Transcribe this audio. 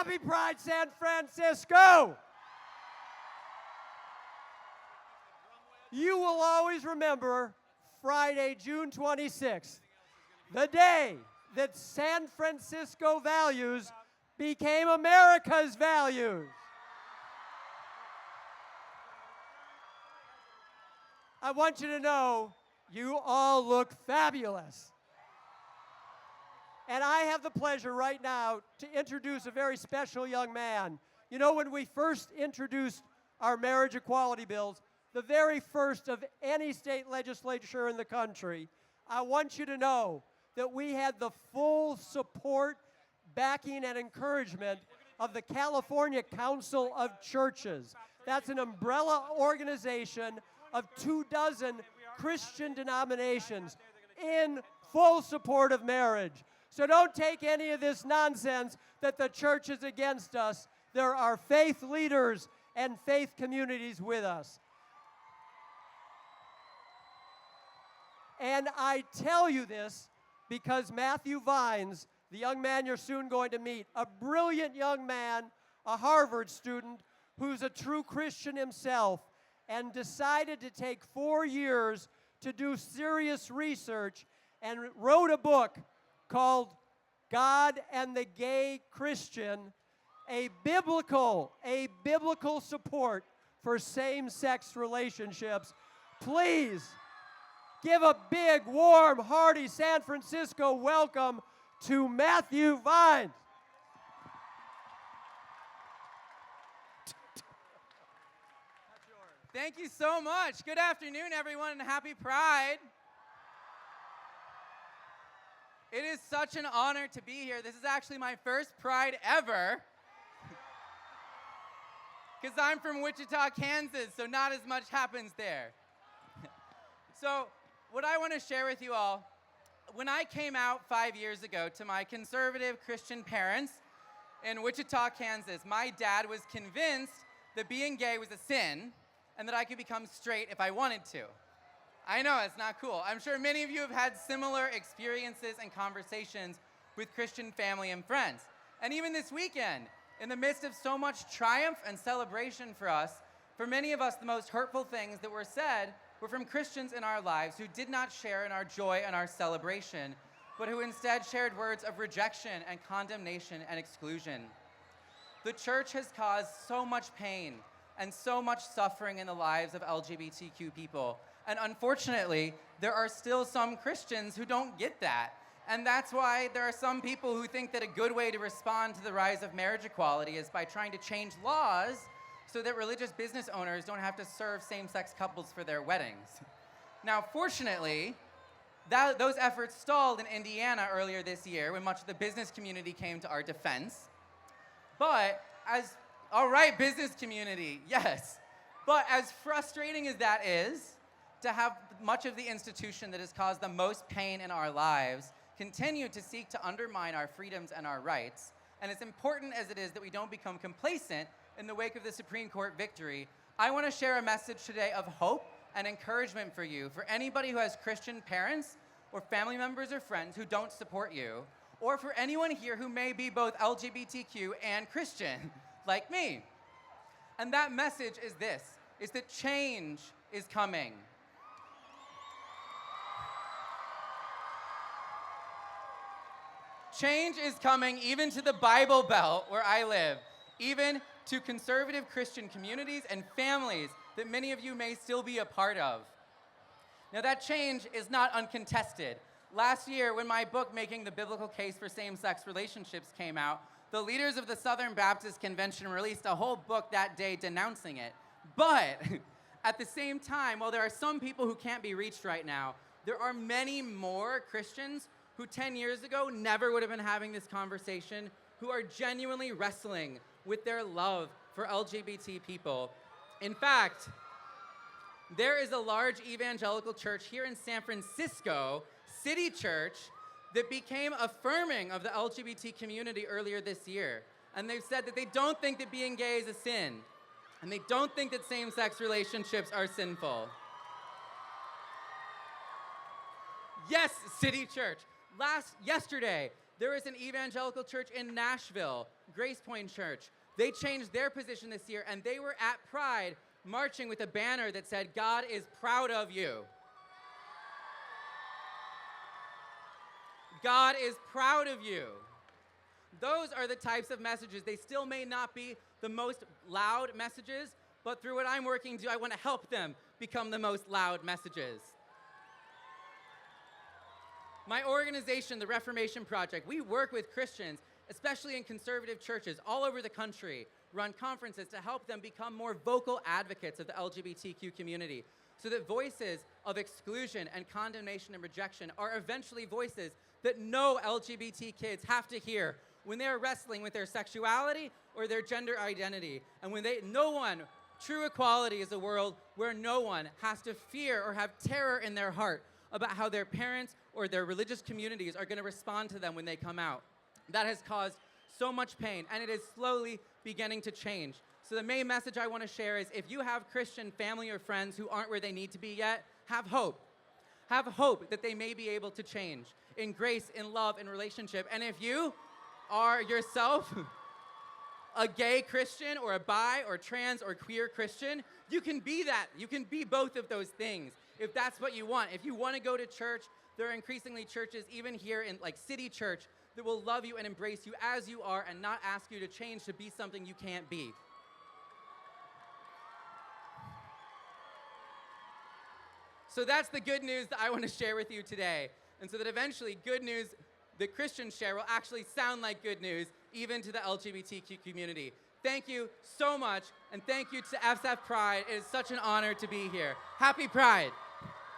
Happy Pride, San Francisco! You will always remember Friday, June 26th, the day that San Francisco values became America's values. I want you to know you all look fabulous. And I have the pleasure right now to introduce a very special young man. You know, when we first introduced our marriage equality bills, the very first of any state legislature in the country, I want you to know that we had the full support, backing, and encouragement of the California Council of Churches. That's an umbrella organization of 24 Christian denominations in full support of marriage. So don't take any of this nonsense that the church is against us. There are faith leaders and faith communities with us. And I tell you this because Matthew Vines, the young man you're soon going to meet, a brilliant young man, a Harvard student, who's a true Christian himself, and decided to take 4 years to do serious research and wrote a book called God and the Gay Christian, a biblical support for same-sex relationships. Please give a big, warm, hearty San Francisco welcome to Matthew Vines. Thank you so much. Good afternoon, everyone, and happy Pride. It is such an honor to be here. This is actually my first Pride ever. Because I'm from Wichita, Kansas, so not as much happens there. So what I want to share with you all, when I came out 5 years ago to my conservative Christian parents in Wichita, Kansas, my dad was convinced that being gay was a sin and that I could become straight if I wanted to. I know, it's not cool. I'm sure many of you have had similar experiences and conversations with Christian family and friends. And even this weekend, in the midst of so much triumph and celebration for us, for many of us, the most hurtful things that were said were from Christians in our lives who did not share in our joy and our celebration, but who instead shared words of rejection and condemnation and exclusion. The church has caused so much pain and so much suffering in the lives of LGBTQ people. And unfortunately, there are still some Christians who don't get that. And that's why there are some people who think that a good way to respond to the rise of marriage equality is by trying to change laws so that religious business owners don't have to serve same-sex couples for their weddings. Now, fortunately, those efforts stalled in Indiana earlier this year when much of the business community came to our defense. All right, business community, yes. But as frustrating as that is, to have much of the institution that has caused the most pain in our lives continue to seek to undermine our freedoms and our rights, and as important as it is that we don't become complacent in the wake of the Supreme Court victory, I want to share a message today of hope and encouragement for you, for anybody who has Christian parents or family members or friends who don't support you, or for anyone here who may be both LGBTQ and Christian, like me. And that message is this, is that change is coming. Change is coming even to the Bible Belt where I live, even to conservative Christian communities and families that many of you may still be a part of. Now that change is not uncontested. Last year, when my book, Making the Biblical Case for Same-Sex Relationships, came out, the leaders of the Southern Baptist Convention released a whole book that day denouncing it. But at the same time, while there are some people who can't be reached right now, there are many more Christians who 10 years ago never would have been having this conversation, who are genuinely wrestling with their love for LGBT people. In fact, there is a large evangelical church here in San Francisco, City Church, that became affirming of the LGBT community earlier this year. And they've said that they don't think that being gay is a sin, and they don't think that same-sex relationships are sinful. Yes, City Church. Yesterday, There is an evangelical church in Nashville, Grace Point Church. They changed their position this year, and they were at Pride marching with a banner that said, God is proud of you. God is proud of you. Those are the types of messages. They still may not be the most loud messages, but through what I'm working to, I want to help them become the most loud messages. My organization, the Reformation Project, we work with Christians, especially in conservative churches all over the country, run conferences to help them become more vocal advocates of the LGBTQ community, so that voices of exclusion and condemnation and rejection are eventually voices that no LGBT kids have to hear when they're wrestling with their sexuality or their gender identity. And when true equality is a world where no one has to fear or have terror in their heart about how their parents or their religious communities are going to respond to them when they come out. That has caused so much pain, and it is slowly beginning to change. So the main message I want to share is, if you have Christian family or friends who aren't where they need to be yet, have hope. Have hope that they may be able to change in grace, in love, in relationship. And if you are yourself a gay Christian or a bi or trans or queer Christian, you can be that. You can be both of those things if that's what you want. If you want to go to church, there are increasingly churches, even here in like City Church, that will love you and embrace you as you are and not ask you to change to be something you can't be. So that's the good news that I want to share with you today. And so that eventually good news that Christians share will actually sound like good news even to the LGBTQ community. Thank you so much, and thank you to FSF Pride. It is such an honor to be here. Happy Pride.